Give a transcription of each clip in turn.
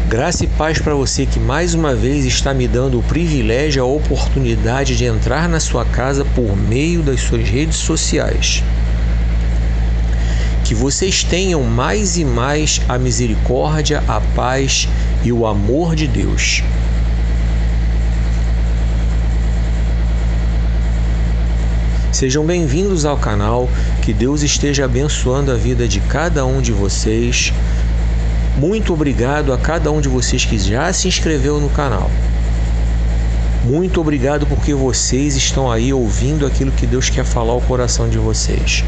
Graça e paz para você que mais uma vez está me dando o privilégio, a oportunidade de entrar na sua casa por meio das suas redes sociais. Que vocês tenham mais e mais a misericórdia, a paz e o amor de Deus. Sejam bem-vindos ao canal, que Deus esteja abençoando a vida de cada um de vocês. Muito obrigado a cada um de vocês que já se inscreveu no canal. Muito obrigado porque vocês estão aí ouvindo aquilo que Deus quer falar ao coração de vocês.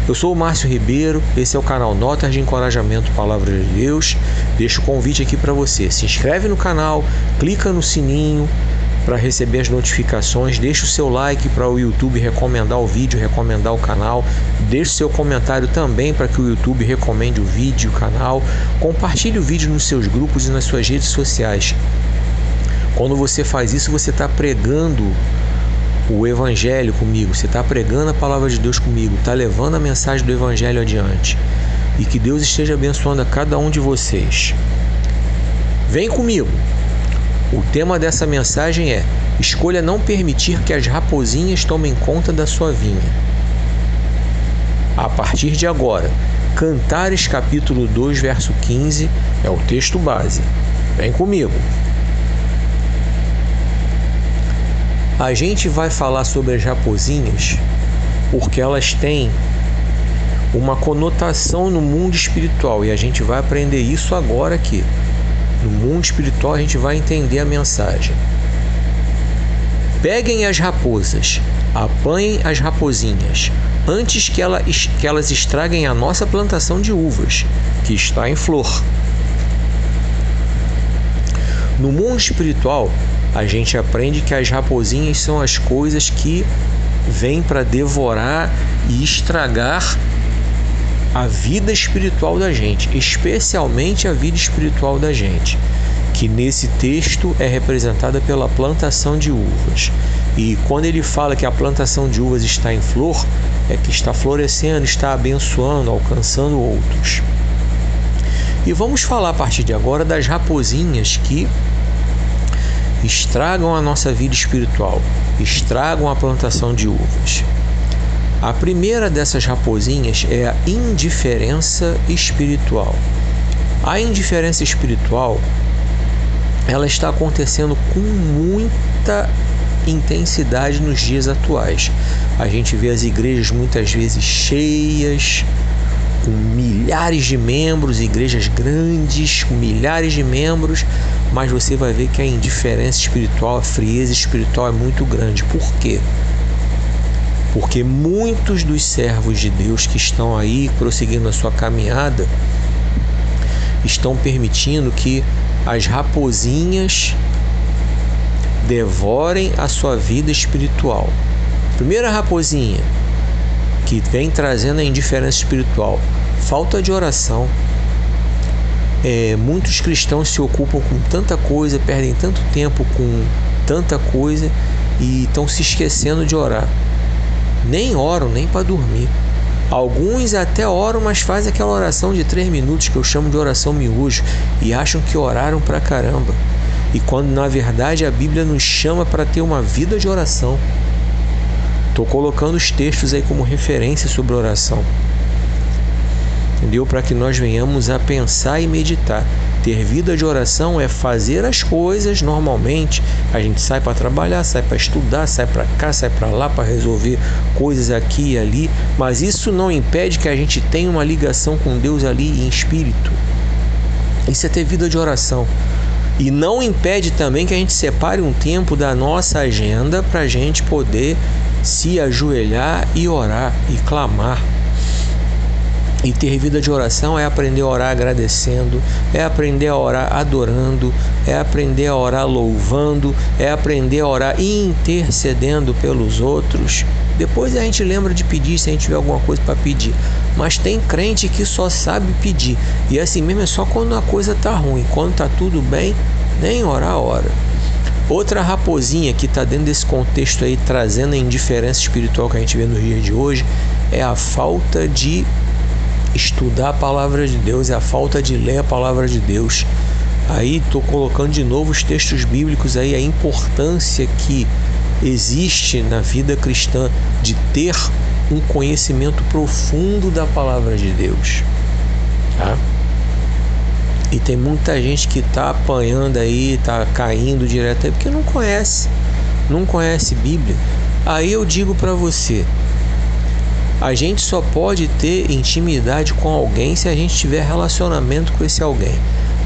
Eu sou o Márcio Ribeiro, esse é o canal Notas de Encorajamento Palavra de Deus. Deixo o convite aqui para você. Se inscreve no canal, clica no sininho para receber as notificações, deixa o seu like para o YouTube recomendar o vídeo, recomendar o canal, deixa o seu comentário também para que o YouTube recomende o vídeo, o canal, compartilhe o vídeo nos seus grupos e nas suas redes sociais. Quando você faz isso, você está pregando o Evangelho comigo, você está pregando a Palavra de Deus comigo, está levando a mensagem do Evangelho adiante. E que Deus esteja abençoando a cada um de vocês. Vem comigo! O tema dessa mensagem é: escolha não permitir que as raposinhas tomem conta da sua vinha. A partir de agora, Cantares capítulo 2, verso 15 é o texto base. Vem comigo. A gente vai falar sobre as raposinhas porque elas têm uma conotação no mundo espiritual e a gente vai aprender isso agora aqui. No mundo espiritual a gente vai entender a mensagem. Peguem as raposas, apanhem as raposinhas, antes que elas estraguem a nossa plantação de uvas, que está em flor. No mundo espiritual, a gente aprende que as raposinhas são as coisas que vêm para devorar e estragar a vida espiritual da gente, especialmente a vida espiritual da gente, que nesse texto é representada pela plantação de uvas. E quando ele fala que a plantação de uvas está em flor, é que está florescendo, está abençoando, alcançando outros. E vamos falar a partir de agora das raposinhas que estragam a nossa vida espiritual, estragam a plantação de uvas. A primeira dessas raposinhas é a indiferença espiritual. A indiferença espiritual, ela está acontecendo com muita intensidade nos dias atuais. A gente vê as igrejas muitas vezes cheias, com milhares de membros, igrejas grandes, com milhares de membros, mas você vai ver que a indiferença espiritual, a frieza espiritual é muito grande. Por quê? Porque muitos dos servos de Deus que estão aí prosseguindo a sua caminhada estão permitindo que as raposinhas devorem a sua vida espiritual. Primeira raposinha que vem trazendo a indiferença espiritual: falta de oração. Muitos cristãos se ocupam com tanta coisa, perdem tanto tempo com tanta coisa e estão se esquecendo de orar. Nem oram, nem para dormir. Alguns até oram, mas fazem aquela oração de 3 minutos que eu chamo de oração miojo e acham que oraram pra caramba. E quando na verdade a Bíblia nos chama para ter uma vida de oração. Estou colocando os textos aí como referência sobre oração. Entendeu? Para que nós venhamos a pensar e meditar. Ter vida de oração é fazer as coisas normalmente. A gente sai para trabalhar, sai para estudar, sai para cá, sai para lá para resolver coisas aqui e ali. Mas isso não impede que a gente tenha uma ligação com Deus ali em espírito. Isso é ter vida de oração. E não impede também que a gente separe um tempo da nossa agenda para a gente poder se ajoelhar e orar e clamar. E ter vida de oração é aprender a orar agradecendo, é aprender a orar adorando, é aprender a orar louvando, é aprender a orar intercedendo pelos outros. Depois a gente lembra de pedir se a gente tiver alguma coisa para pedir. Mas tem crente que só sabe pedir. E assim mesmo é só quando a coisa está ruim. Quando está tudo bem, nem orar ora. Outra raposinha que está dentro desse contexto aí, trazendo a indiferença espiritual que a gente vê nos dias de hoje, é a falta de estudar a palavra de Deus, é a falta de ler a palavra de Deus. Aí estou colocando de novo os textos bíblicos aí, a importância que existe na vida cristã de ter um conhecimento profundo da palavra de Deus, tá? E tem muita gente que está apanhando aí, está caindo direto aí porque não conhece Bíblia. Aí eu digo para você, a gente só pode ter intimidade com alguém se a gente tiver relacionamento com esse alguém.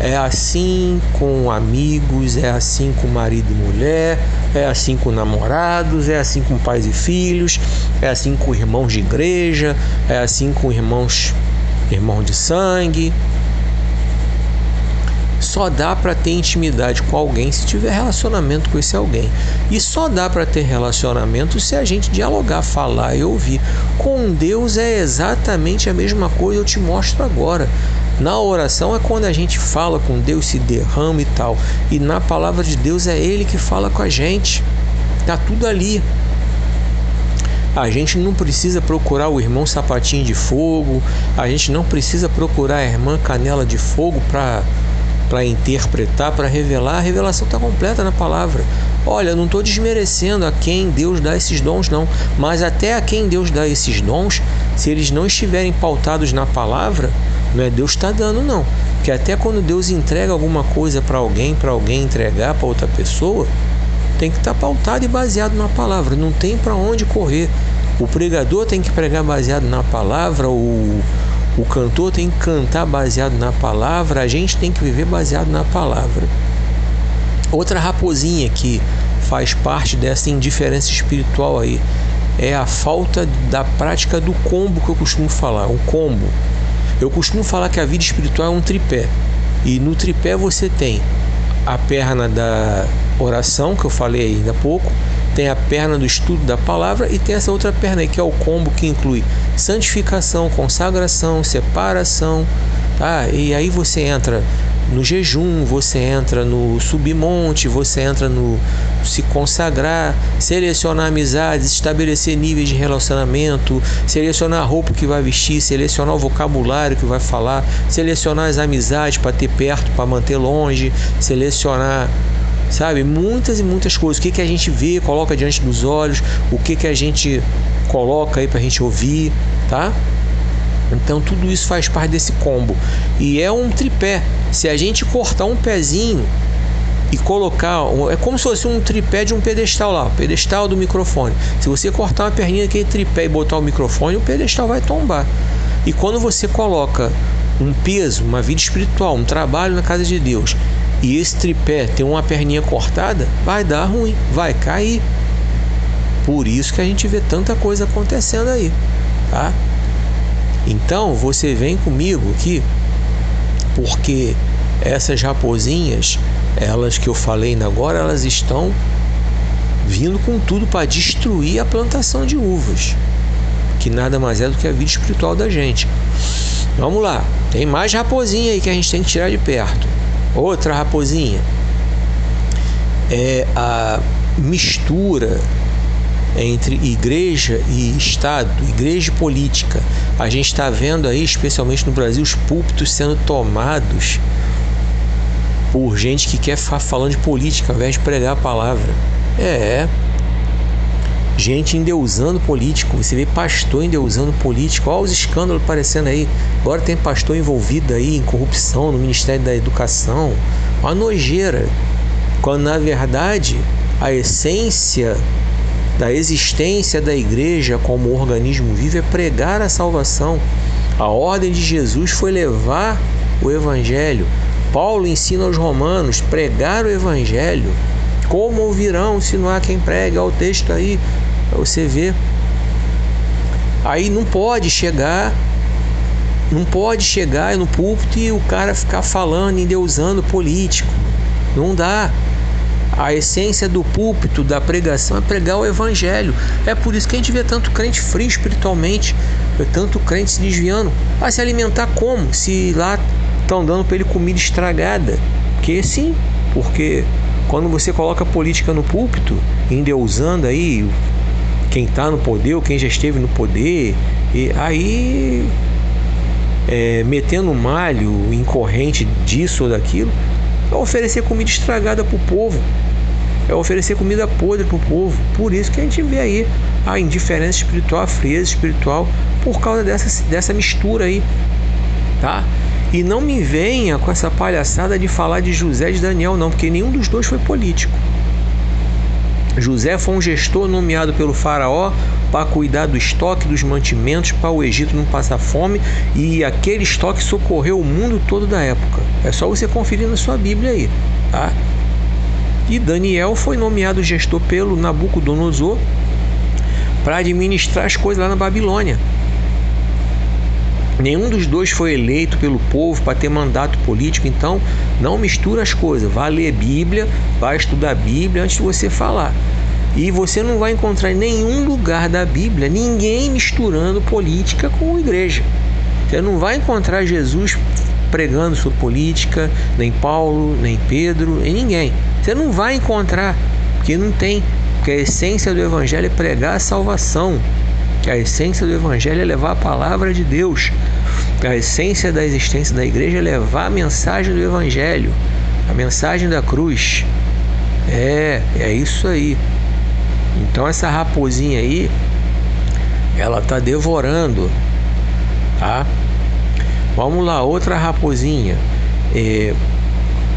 É assim com amigos, é assim com marido e mulher, é assim com namorados, é assim com pais e filhos, é assim com irmãos de igreja, é assim com irmãos de sangue. Só dá para ter intimidade com alguém se tiver relacionamento com esse alguém. E só dá para ter relacionamento se a gente dialogar, falar e ouvir. Com Deus é exatamente a mesma coisa, eu te mostro agora. Na oração é quando a gente fala com Deus, se derrama e tal. E na palavra de Deus é Ele que fala com a gente. Tá tudo ali. A gente não precisa procurar o irmão sapatinho de fogo. A gente não precisa procurar a irmã canela de fogo para interpretar, para revelar. A revelação está completa na palavra. Olha, eu não estou desmerecendo a quem Deus dá esses dons, não. Mas até a quem Deus dá esses dons, se eles não estiverem pautados na palavra, não é Deus está dando, não. Porque até quando Deus entrega alguma coisa para alguém entregar para outra pessoa, tem que estar pautado e baseado na palavra. Não tem para onde correr. O pregador tem que pregar baseado na palavra, o cantor tem que cantar baseado na palavra, a gente tem que viver baseado na palavra. Outra raposinha que faz parte dessa indiferença espiritual aí é a falta da prática do combo que eu costumo falar, um combo. Eu costumo falar que a vida espiritual é um tripé, e no tripé você tem a perna da oração, que eu falei ainda há pouco, tem a perna do estudo da palavra e tem essa outra perna aí, que é o combo que inclui santificação, consagração, separação, tá? E aí você entra no jejum, você entra no submonte, você entra no se consagrar, selecionar amizades, estabelecer níveis de relacionamento, selecionar a roupa que vai vestir, selecionar o vocabulário que vai falar, selecionar as amizades para ter perto, para manter longe, selecionar, sabe, muitas e muitas coisas. O que a gente vê, coloca diante dos olhos, o que a gente coloca aí pra gente ouvir, tá? Então tudo isso faz parte desse combo. E é um tripé. Se a gente cortar um pezinho e colocar, é como se fosse um tripé de um pedestal lá, o pedestal do microfone. Se você cortar uma perninha daquele tripé e botar o microfone, o pedestal vai tombar. E quando você coloca um peso, uma vida espiritual, um trabalho na casa de Deus, e esse tripé tem uma perninha cortada, vai dar ruim, vai cair. Por isso que a gente vê tanta coisa acontecendo aí, tá? Então você vem comigo aqui, porque essas raposinhas, elas que eu falei agora, elas estão vindo com tudo para destruir a plantação de uvas, que nada mais é do que a vida espiritual da gente. Vamos lá, tem mais raposinha aí que a gente tem que tirar de perto. Outra raposinha é a mistura entre igreja e Estado, igreja e política. A gente está vendo aí, especialmente no Brasil, os púlpitos sendo tomados por gente que quer ficar falando de política ao invés de pregar a palavra. Gente endeusando político. Você vê pastor endeusando político. Olha os escândalos aparecendo aí. Agora tem pastor envolvido aí em corrupção no Ministério da Educação. Uma nojeira. Quando na verdade a essência da existência da igreja como organismo vivo é pregar a salvação. A ordem de Jesus foi levar o evangelho. Paulo ensina aos romanos pregar o evangelho. Como ouvirão se não há quem pregue? Olha o texto aí, para você ver. Aí não pode chegar no púlpito e o cara ficar falando, endeusando político. Não dá. A essência do púlpito, da pregação, é pregar o evangelho. É por isso que a gente vê tanto crente frio espiritualmente, tanto crente se desviando. Vai se alimentar como? Se lá estão dando para ele comida estragada. Porque quando você coloca política no púlpito, endeusando aí quem está no poder ou quem já esteve no poder, e aí metendo malho em corrente disso ou daquilo, É oferecer comida estragada para o povo. É oferecer comida podre para o povo. Por isso que a gente vê aí a indiferença espiritual, a frieza espiritual, por causa dessa mistura aí, tá? E não me venha com essa palhaçada de falar de José e de Daniel, não, porque nenhum dos dois foi político. José foi um gestor nomeado pelo faraó para cuidar do estoque dos mantimentos para o Egito não passar fome, e aquele estoque socorreu o mundo todo da época. É só você conferir na sua Bíblia aí, tá? E Daniel foi nomeado gestor pelo Nabucodonosor para administrar as coisas lá na Babilônia. Nenhum dos dois foi eleito pelo povo para ter mandato político, então não mistura as coisas. Vai ler Bíblia, vai estudar a Bíblia antes de você falar. E você não vai encontrar em nenhum lugar da Bíblia ninguém misturando política com igreja. Você não vai encontrar Jesus pregando sobre política, nem Paulo, nem Pedro, nem ninguém. Você não vai encontrar, porque não tem. Porque a essência do Evangelho é pregar a salvação. Que a essência do Evangelho é levar a palavra de Deus. A essência da existência da igreja é levar a mensagem do Evangelho, a mensagem da cruz. É isso aí. Então essa raposinha aí, ela tá devorando, tá? Vamos lá, outra raposinha.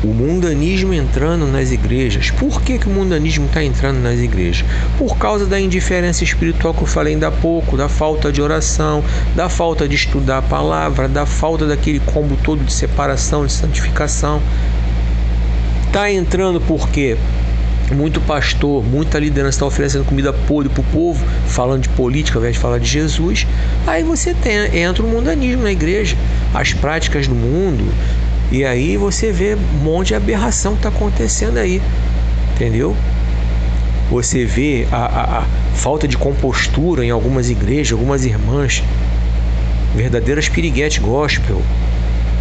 O mundanismo entrando nas igrejas. Por que o mundanismo está entrando nas igrejas? Por causa da indiferença espiritual que eu falei ainda há pouco, da falta de oração, da falta de estudar a palavra, da falta daquele combo todo de separação, de santificação. Está entrando porque muito pastor, muita liderança está oferecendo comida podre para o povo, falando de política ao invés de falar de Jesus. Aí você entra o mundanismo na igreja, as práticas do mundo. E aí você vê um monte de aberração que está acontecendo aí, entendeu? Você vê a falta de compostura em algumas igrejas, algumas irmãs, verdadeiras piriguete gospel,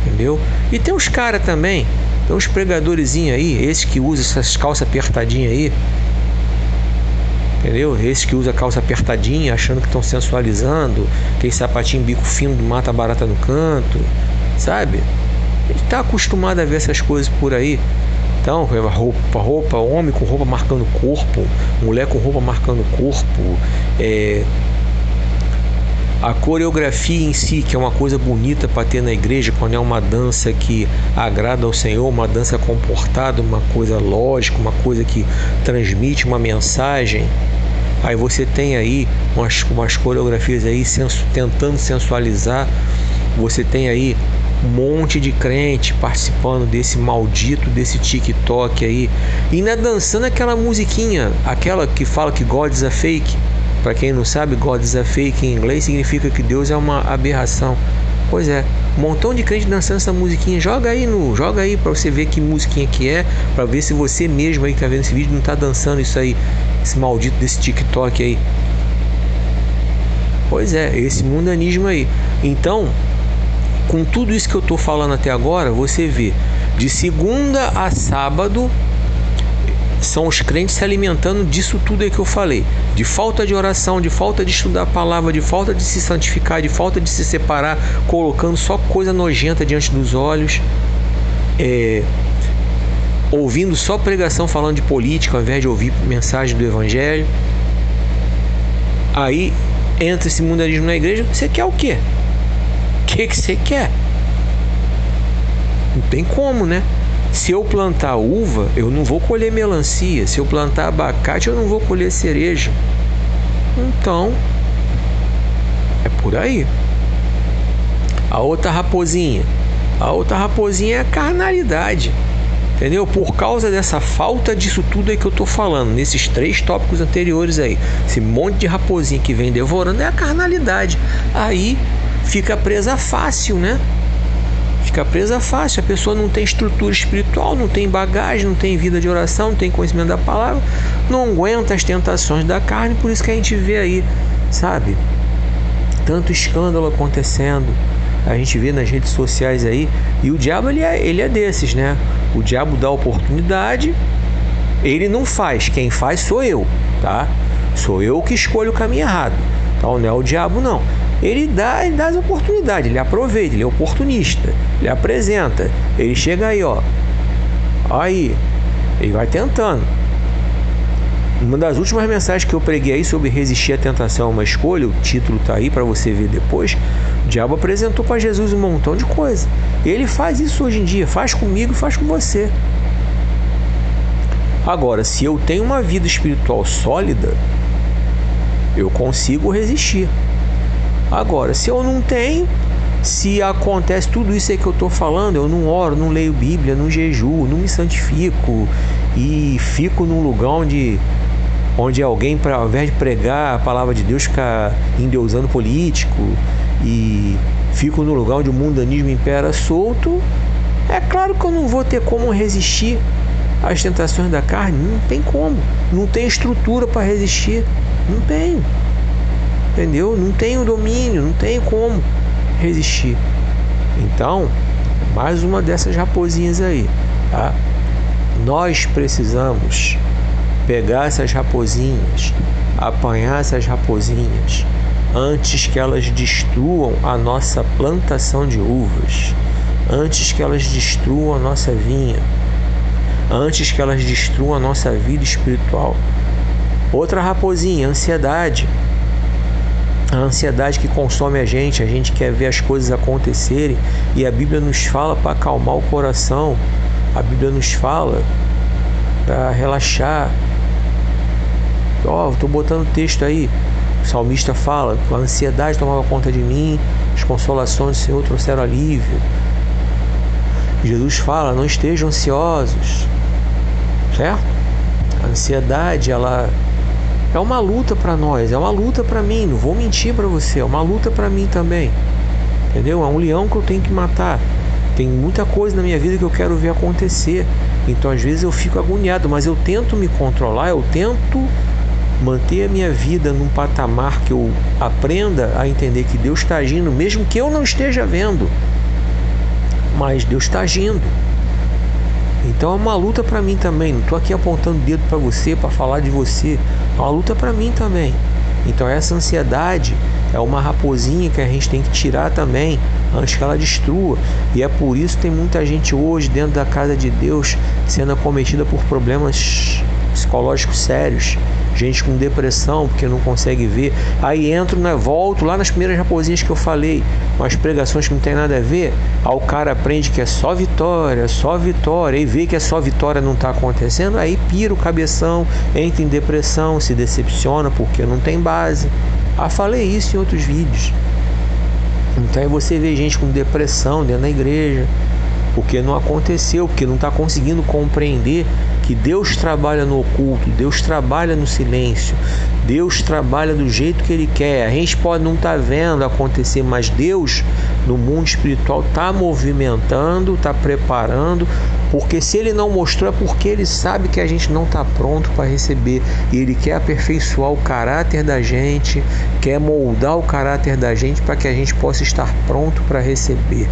entendeu? E tem uns caras também, tem uns pregadorzinhos aí, esses que usam essas calças apertadinhas aí, entendeu? Esses que usam calça apertadinha, achando que estão sensualizando, aquele sapatinho bico fino do mata barata no canto, sabe? A gente está acostumado a ver essas coisas por aí. Então, roupa, homem com roupa marcando o corpo, mulher com roupa marcando o corpo. A coreografia em si, que é uma coisa bonita para ter na igreja, quando é uma dança que agrada ao Senhor, uma dança comportada, uma coisa lógica, uma coisa que transmite uma mensagem. Aí você tem aí umas coreografias aí tentando sensualizar. Você tem aí um monte de crente participando desse maldito, desse TikTok aí, e ainda dançando aquela musiquinha, aquela que fala que God is a fake. Para quem não sabe, God is a fake em inglês significa que Deus é uma aberração. Pois é, um montão de crente dançando essa musiquinha. Joga aí para você ver que musiquinha que é, para ver se você mesmo aí que tá vendo esse vídeo não tá dançando isso aí, esse maldito desse TikTok aí. Pois é, esse mundanismo aí. Então, com tudo isso que eu estou falando até agora, você vê, de segunda a sábado, são os crentes se alimentando disso tudo aí que eu falei. De falta de oração, de falta de estudar a palavra, de falta de se santificar, de falta de se separar, colocando só coisa nojenta diante dos olhos, ouvindo só pregação falando de política, ao invés de ouvir mensagem do Evangelho. Aí entra esse mundanismo na igreja. Você quer o quê? O que você quer? Não tem como, né? Se eu plantar uva, eu não vou colher melancia. Se eu plantar abacate, eu não vou colher cereja. Então, é por aí. A outra raposinha é a carnalidade. Entendeu? Por causa dessa falta disso tudo aí que eu tô falando, nesses 3 tópicos anteriores aí, esse monte de raposinha que vem devorando é a carnalidade. Aí fica presa fácil, né? Fica presa fácil. A pessoa não tem estrutura espiritual, não tem bagagem, não tem vida de oração, não tem conhecimento da palavra, não aguenta as tentações da carne. Por isso que a gente vê aí, sabe, tanto escândalo acontecendo. A gente vê nas redes sociais aí. E o diabo, ele é desses, né? O diabo dá oportunidade, ele não faz. Quem faz sou eu, tá? Sou eu que escolho o caminho errado. Então não é o diabo, não. Ele dá as oportunidades, ele aproveita, ele é oportunista, ele apresenta. Ele chega aí, ó, Aí, ele vai tentando. Uma das últimas mensagens que eu preguei aí sobre resistir à tentação é uma escolha, o título tá aí para você ver depois. O diabo apresentou para Jesus um montão de coisa. Ele faz isso hoje em dia, faz comigo e faz com você. Agora, se eu tenho uma vida espiritual sólida, eu consigo resistir. Agora, se eu não tenho, se acontece tudo isso aí que eu estou falando, eu não oro, não leio Bíblia, não jejuo, não me santifico e fico num lugar onde alguém, ao invés de pregar a palavra de Deus, fica endeusando político e fico no lugar onde o mundanismo impera solto, é claro que eu não vou ter como resistir às tentações da carne. Não tem como, não tem estrutura para resistir, não tenho, entendeu? Não tenho domínio, não tenho como resistir. Então, mais uma dessas raposinhas aí, tá? Nós precisamos pegar essas raposinhas, apanhar essas raposinhas antes que elas destruam a nossa plantação de uvas, antes que elas destruam a nossa vinha, antes que elas destruam a nossa vida espiritual. Outra raposinha, ansiedade. A ansiedade que consome a gente quer ver as coisas acontecerem e a Bíblia nos fala para acalmar o coração, a Bíblia nos fala para relaxar. Estou botando texto aí, o salmista fala: a ansiedade tomava conta de mim, as consolações do Senhor trouxeram alívio. Jesus fala: não estejam ansiosos, certo? A ansiedade, ela é uma luta para nós, é uma luta para mim, não vou mentir para você, é uma luta para mim também, entendeu? É um leão que eu tenho que matar. Tem muita coisa na minha vida que eu quero ver acontecer, então às vezes eu fico agoniado, mas eu tento me controlar, eu tento manter a minha vida num patamar que eu aprenda a entender que Deus está agindo, mesmo que eu não esteja vendo, mas Deus está agindo. Então é uma luta para mim também. Não estou aqui apontando o dedo para você, para falar de você. É uma luta para mim também. Então essa ansiedade é uma raposinha que a gente tem que tirar também antes que ela destrua. E é por isso que tem muita gente hoje dentro da casa de Deus sendo acometida por problemas psicológicos sérios. Gente com depressão porque não consegue ver. Aí entro, volto lá nas primeiras raposinhas que eu falei, umas pregações que não tem nada a ver. Aí o cara aprende que é só vitória, e vê que é só vitória, não está acontecendo, aí pira o cabeção, entra em depressão, se decepciona porque não tem base. Falei isso em outros vídeos. Então aí você vê gente com depressão dentro da igreja porque não aconteceu, porque não está conseguindo compreender que Deus trabalha no oculto, Deus trabalha no silêncio, Deus trabalha do jeito que Ele quer. A gente pode não estar vendo acontecer, mas Deus no mundo espiritual está movimentando, está preparando, porque se Ele não mostrou é porque Ele sabe que a gente não está pronto para receber, e Ele quer aperfeiçoar o caráter da gente, quer moldar o caráter da gente para que a gente possa estar pronto para receber.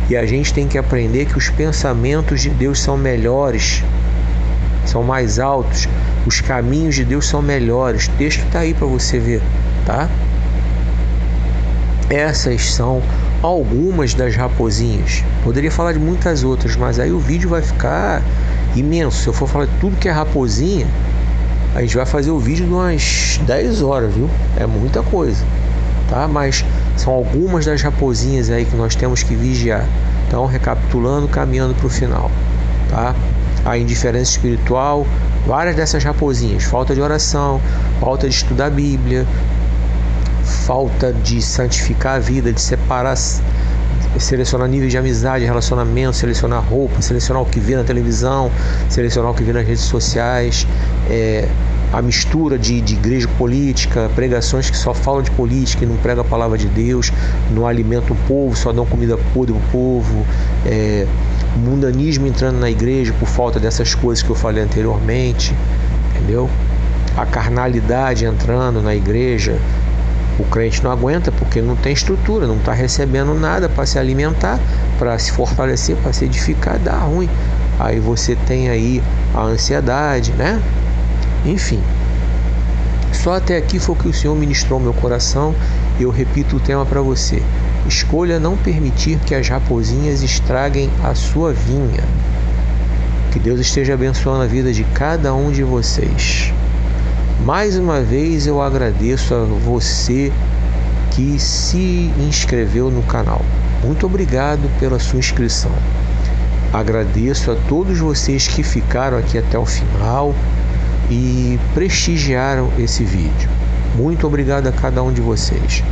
E a gente tem que aprender que os pensamentos de Deus são melhores, são mais altos, os caminhos de Deus são melhores. O texto está aí para você ver, tá? Essas são algumas das raposinhas. Poderia falar de muitas outras, mas aí o vídeo vai ficar imenso. Se eu for falar de tudo que é raposinha, a gente vai fazer o vídeo de umas 10 horas, viu? É muita coisa, tá? Mas são algumas das raposinhas aí que nós temos que vigiar. Então, recapitulando, caminhando para o final, tá? A indiferença espiritual, várias dessas raposinhas: falta de oração, falta de estudar a Bíblia, falta de santificar a vida, de separar, selecionar nível de amizade, relacionamento, selecionar roupa, selecionar o que vê na televisão, selecionar o que vê nas redes sociais, a mistura de igreja política, pregações que só falam de política e não pregam a palavra de Deus, não alimentam o povo, só dão comida podre para o povo, mundanismo entrando na igreja por falta dessas coisas que eu falei anteriormente, entendeu? A carnalidade entrando na igreja, o crente não aguenta porque não tem estrutura, não está recebendo nada para se alimentar, para se fortalecer, para se edificar, dá ruim. Aí você tem aí a ansiedade, né? Enfim, só até aqui foi o que o Senhor ministrou ao meu coração. Eu repito o tema para você: escolha não permitir que as raposinhas estraguem a sua vinha. Que Deus esteja abençoando a vida de cada um de vocês. Mais uma vez eu agradeço a você que se inscreveu no canal. Muito obrigado pela sua inscrição. Agradeço a todos vocês que ficaram aqui até o final e prestigiaram esse vídeo. Muito obrigado a cada um de vocês.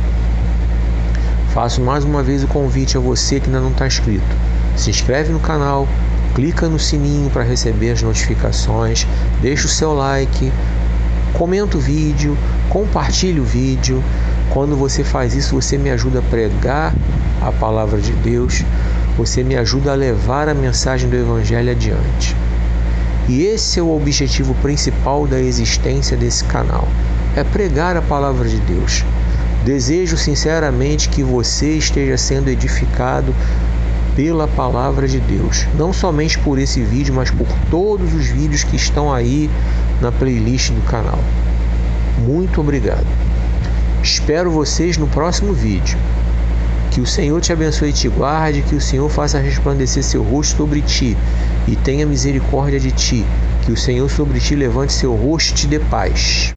Faço mais uma vez o convite a você que ainda não está inscrito. Se inscreve no canal, clica no sininho para receber as notificações, deixa o seu like, comenta o vídeo, compartilha o vídeo. Quando você faz isso, você me ajuda a pregar a palavra de Deus, você me ajuda a levar a mensagem do Evangelho adiante. E esse é o objetivo principal da existência desse canal, é pregar a palavra de Deus. Desejo sinceramente que você esteja sendo edificado pela palavra de Deus, não somente por esse vídeo, mas por todos os vídeos que estão aí na playlist do canal. Muito obrigado. Espero vocês no próximo vídeo. Que o Senhor te abençoe e te guarde, que o Senhor faça resplandecer seu rosto sobre ti e tenha misericórdia de ti, que o Senhor sobre ti levante seu rosto e te dê paz.